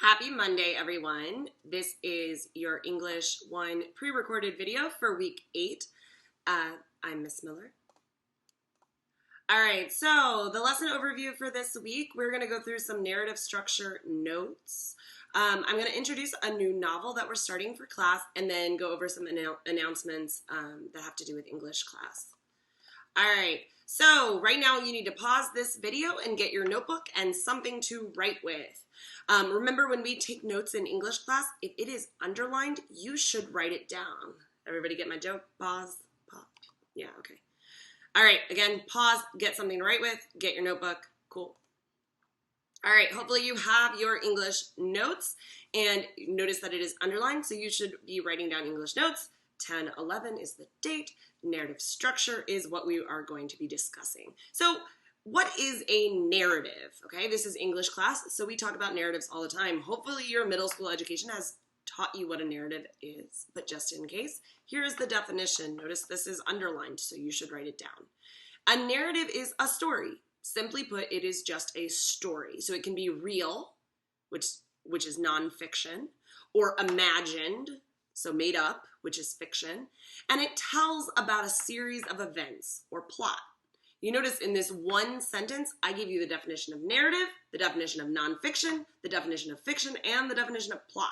Happy Monday, everyone. This is your English 1 pre-recorded video for week 8. I'm Miss Miller. All right, so the lesson overview for this week, we're going to go through some narrative structure notes. I'm going to introduce a new novel that we're starting for class and then go over some announcements that have to do with English class. All right, so right now you need to pause this video and get your notebook and something to write with. Remember, when we take notes in English class, if it is underlined, you should write it down. Everybody get my joke? Pause. Yeah, okay. All right, again, pause, get something to write with, get your notebook. Cool. All right, hopefully you have your English notes, and notice that it is underlined, so you should be writing down English notes. 10/11 is the date. Narrative structure is what we are going to be discussing. So what is a narrative? Okay, this is English class, so we talk about narratives all the time. Hopefully your middle school education has taught you what a narrative is, but just in case, here is the definition. Notice this is underlined, so you should write it down. A narrative is a story. Simply put, it is just a story. So it can be real, which is nonfiction, or imagined, so made up, which is fiction, and it tells about a series of events or plot. You notice in this one sentence, I give you the definition of narrative, the definition of nonfiction, the definition of fiction, and the definition of plot.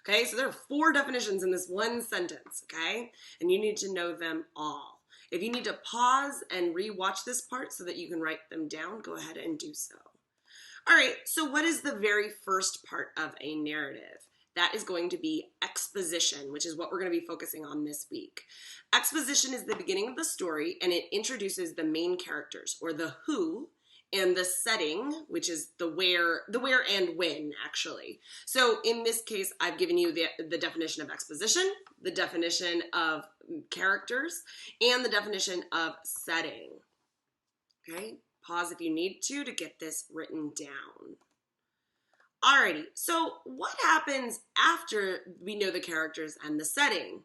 Okay, so there are 4 definitions in this one sentence, okay? And you need to know them all. If you need to pause and re-watch this part so that you can write them down, go ahead and do so. All right, so what is the very first part of a narrative? That is going to be exposition, which is what we're going to be focusing on this week. Exposition is the beginning of the story, and it introduces the main characters, or the who, and the setting, which is the where and when, actually. So in this case, I've given you the definition of exposition, the definition of characters, and the definition of setting. Okay, pause if you need to get this written down. Alrighty, so what happens after we know the characters and the setting?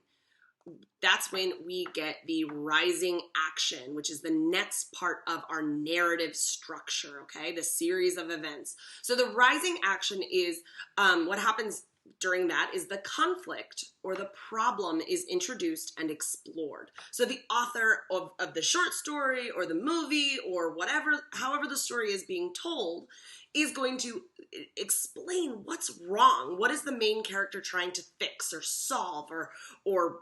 That's when we get the rising action, which is the next part of our narrative structure, okay? The series of events. So the rising action is what happens during that is the conflict or the problem is introduced and explored. So the author of the short story or the movie or however the story is being told is going to explain what's wrong. What is the main character trying to fix or solve or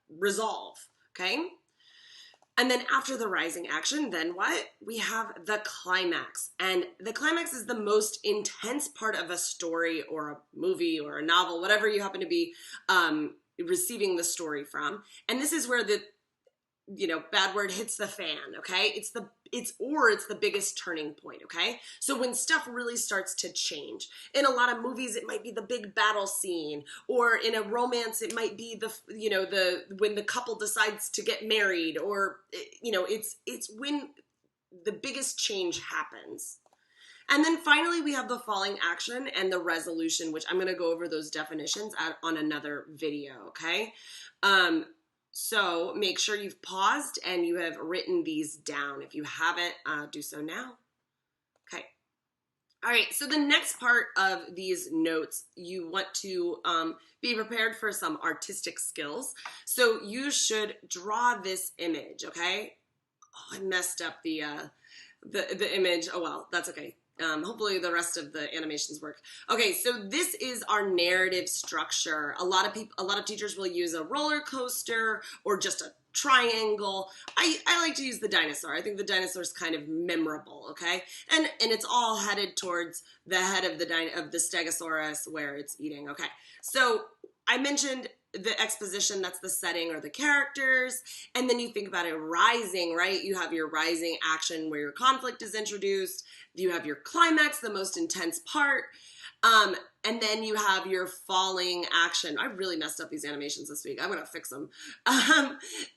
resolve, okay? And then after the rising action, then what? We have the climax. And the climax is the most intense part of a story or a movie or a novel, whatever you happen to be receiving the story from. And this is where the bad word hits the fan, okay? It's the biggest turning point, okay? So when stuff really starts to change. In a lot of movies, it might be the big battle scene, or in a romance, it might be when the couple decides to get married, or it's when the biggest change happens. And then finally, we have the falling action and the resolution, which I'm going to go over those definitions on another video, okay? So make sure you've paused and you have written these down. If you haven't, do so now. Okay. All right, so the next part of these notes, you want to be prepared for some artistic skills. So you should draw this image, okay? Oh, I messed up the image. Oh, well, that's okay. Hopefully the rest of the animations work. Okay, so this is our narrative structure. A lot of teachers will use a roller coaster or just a triangle. I like to use the dinosaur. I think the dinosaur is kind of memorable, okay? And it's all headed towards the head of the Stegosaurus where it's eating, okay? So I mentioned the exposition, that's the setting or the characters, and then you think about it rising, right? You have your rising action where your conflict is introduced, you have your climax, the most intense part, and then you have your falling action. I really messed up these animations this week. I'm gonna fix them.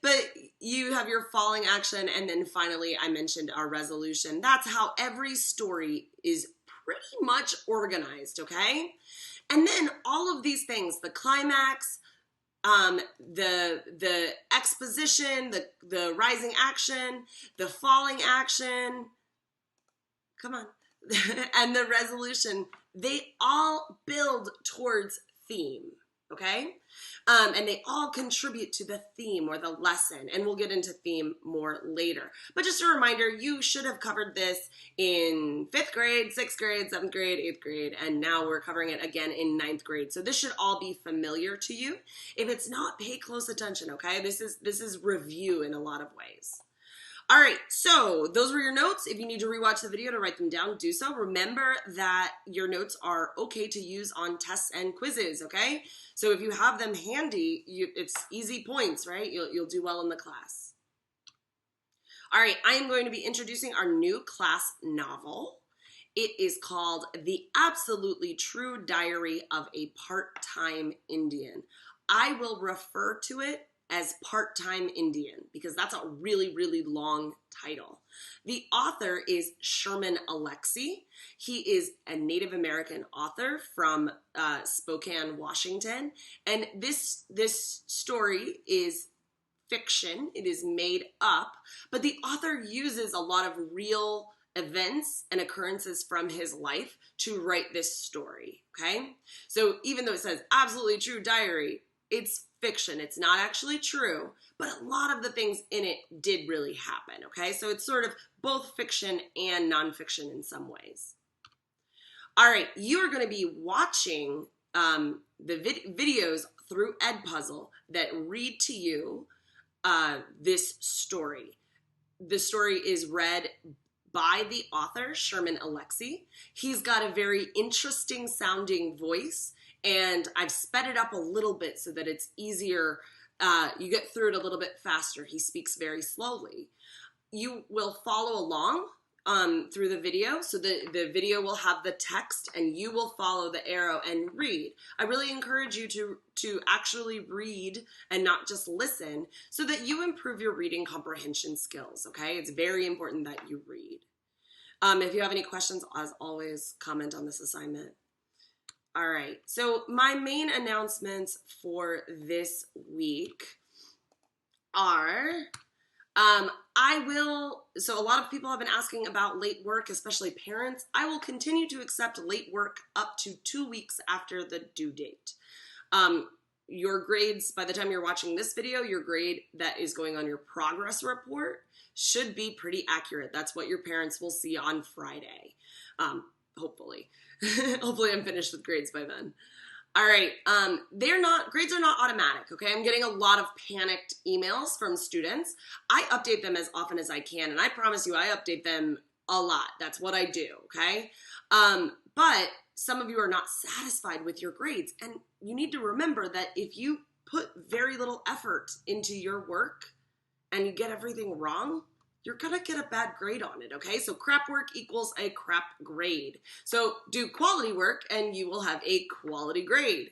But you have your falling action, and then finally I mentioned our resolution. That's how every story is pretty much organized, okay? And then all of these things, the climax, the exposition, the rising action, the falling action, come on, and the resolution, they all build towards theme, okay? And they all contribute to the theme or the lesson, and we'll get into theme more later. But just a reminder, you should have covered this in 5th grade, 6th grade, 7th grade, 8th grade, and now we're covering it again in 9th grade. So this should all be familiar to you. If it's not, pay close attention, okay? This is review in a lot of ways. All right, so those were your notes. If you need to rewatch the video to write them down, do so. Remember that your notes are okay to use on tests and quizzes, okay? So if you have them handy, it's easy points, right? You'll do well in the class. All right, I am going to be introducing our new class novel. It is called The Absolutely True Diary of a Part-Time Indian. I will refer to it as Part-Time Indian because that's a really, really long title. The author is Sherman Alexie. He is a Native American author from Spokane, Washington. And this story is fiction. It is made up, but the author uses a lot of real events and occurrences from his life to write this story, okay? So even though it says absolutely true diary, it's fiction. It's not actually true, but a lot of the things in it did really happen, okay? So it's sort of both fiction and nonfiction in some ways. All right, you are going to be watching the videos through Edpuzzle that read to you this story. The story is read by the author, Sherman Alexie. He's got a very interesting sounding voice, and I've sped it up a little bit so that it's easier. You get through it a little bit faster. He speaks very slowly. You will follow along through the video. So the video will have the text and you will follow the arrow and read. I really encourage you to actually read and not just listen so that you improve your reading comprehension skills, okay? It's very important that you read. If you have any questions, as always, comment on this assignment. All right, so my main announcements for this week are, so a lot of people have been asking about late work, especially parents. I will continue to accept late work up to 2 weeks after the due date. Your grades, by the time you're watching this video, your grade that is going on your progress report should be pretty accurate. That's what your parents will see on Friday, hopefully. Hopefully I'm finished with grades by then. All right, grades are not automatic, okay? I'm getting a lot of panicked emails from students. I update them as often as I can, and I promise you I update them a lot. That's what I do, okay? But some of you are not satisfied with your grades, and you need to remember that if you put very little effort into your work and you get everything wrong, you're gonna get a bad grade on it, okay? So crap work equals a crap grade. So do quality work and you will have a quality grade.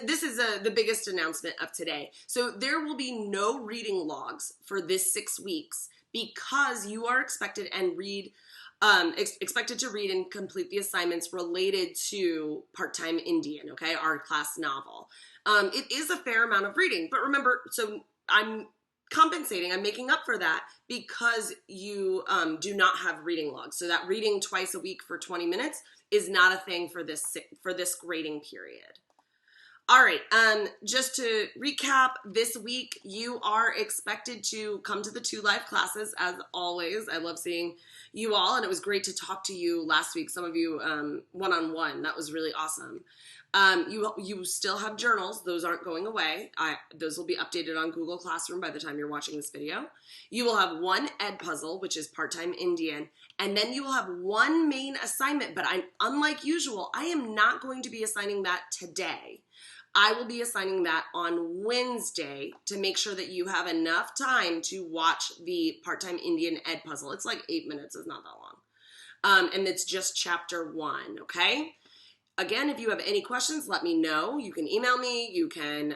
This is the biggest announcement of today. So there will be no reading logs for this 6 weeks because you are expected to read and complete the assignments related to Part-Time Indian, okay, our class novel. It is a fair amount of reading, but remember, so I'm making up for that because you do not have reading logs. So that reading twice a week for 20 minutes is not a thing for this grading period. All right, just to recap, this week you are expected to come to the 2 live classes as always. I love seeing you all, and it was great to talk to you last week, some of you one-on-one. That was really awesome. You still have journals. Those aren't going away. Those will be updated on Google Classroom by the time you're watching this video. You will have 1 Edpuzzle, which is Part-Time Indian, and then you will have 1 main assignment, but unlike usual, I am not going to be assigning that today. I will be assigning that on Wednesday to make sure that you have enough time to watch the Part-Time Indian Edpuzzle. It's like 8 minutes. It's not that long. And it's just chapter 1, okay? Again, if you have any questions, let me know. You can email me. You can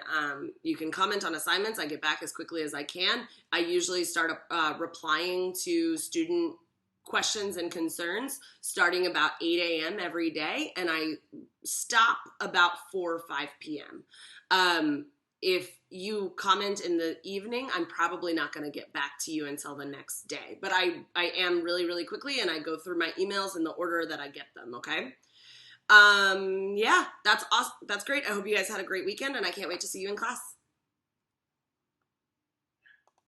comment on assignments. I get back as quickly as I can. I usually start replying to student questions and concerns starting about 8 a.m. every day, and I stop about 4 or 5 p.m. if you comment in the evening, I'm probably not going to get back to you until the next day. But I am really, really quickly, and I go through my emails in the order that I get them, okay? Yeah, that's awesome. That's great. I hope you guys had a great weekend, and I can't wait to see you in class.